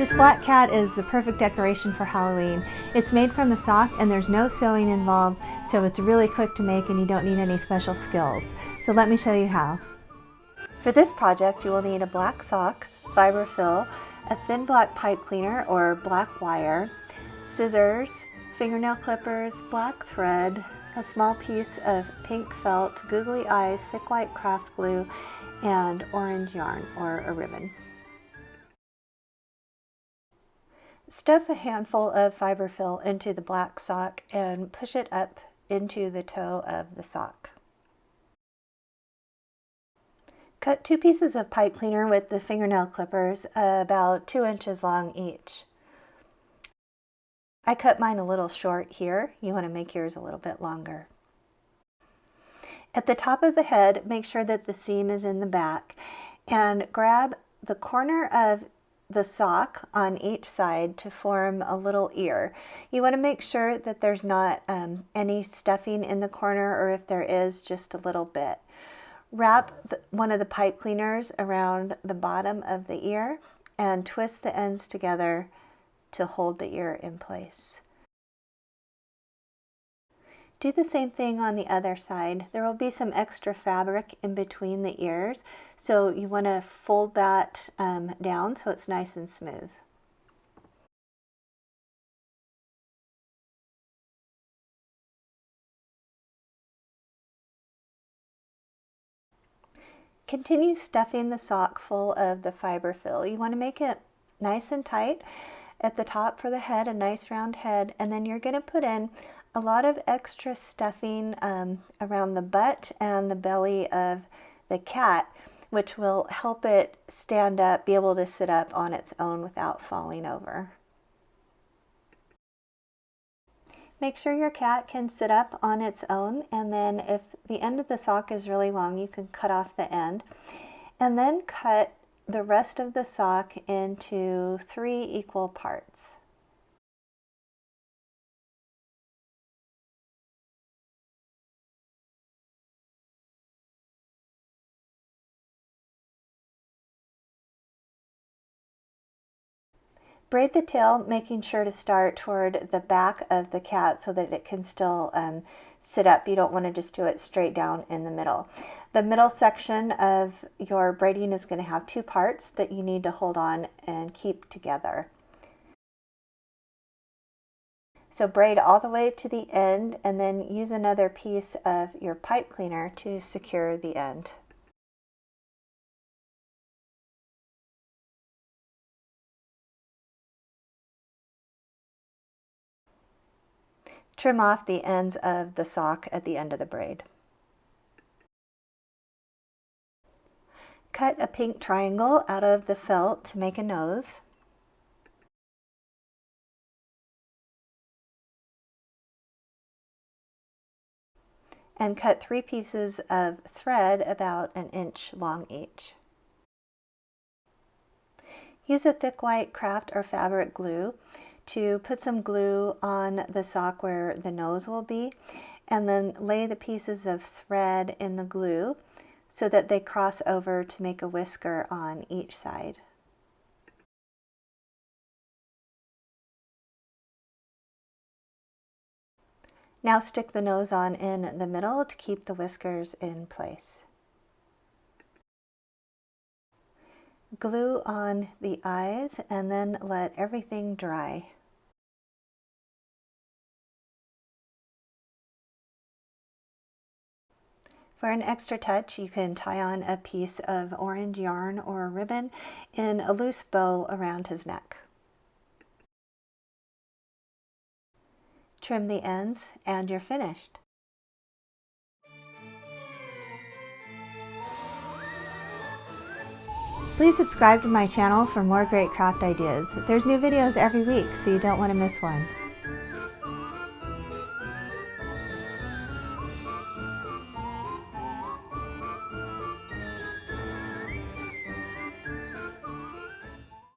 This black cat is the perfect decoration for Halloween. It's made from the sock and there's no sewing involved, so it's really quick to make and you don't need any special skills. So let me show you how. For this project, you will need a black sock, fiber fill, a thin black pipe cleaner or black wire, scissors, fingernail clippers, black thread, a small piece of pink felt, googly eyes, thick white craft glue, and orange yarn or a ribbon. Stuff a handful of fiber fill into the black sock and push it up into the toe of the sock. Cut 2 pieces of pipe cleaner with the fingernail clippers about 2 inches long each. I cut mine a little short here. You want to make yours a little bit longer. At the top of the head, make sure that the seam is in the back and grab the corner of the sock on each side to form a little ear. You want to make sure that there's not any stuffing in the corner, or if there is, just a little bit. Wrap one of the pipe cleaners around the bottom of the ear and twist the ends together to hold the ear in place. Do the same thing on the other side. There will be some extra fabric in between the ears, so you want to fold that down so it's nice and smooth. Continue stuffing the sock full of the fiber fill. You want to make it nice and tight. At the top for the head, a nice round head, and then you're going to put in a lot of extra stuffing around the butt and the belly of the cat, which will help it stand up, be able to sit up on its own without falling over. Make sure your cat can sit up on its own, and then if the end of the sock is really long, you can cut off the end. And then cut the rest of the sock into 3 equal parts. Braid the tail, making sure to start toward the back of the cat so that it can still sit up. You don't want to just do it straight down in the middle. The middle section of your braiding is going to have 2 parts that you need to hold on and keep together. So braid all the way to the end and then use another piece of your pipe cleaner to secure the end. Trim off the ends of the sock at the end of the braid. Cut a pink triangle out of the felt to make a nose. And cut 3 pieces of thread about 1 inch long each. Use a thick white craft or fabric glue to put some glue on the sock where the nose will be, and then lay the pieces of thread in the glue so that they cross over to make a whisker on each side. Now stick the nose on in the middle to keep the whiskers in place. Glue on the eyes and then let everything dry. For an extra touch, you can tie on a piece of orange yarn or a ribbon in a loose bow around his neck. Trim the ends and you're finished. Please subscribe to my channel for more great craft ideas. There's new videos every week, so you don't want to miss one.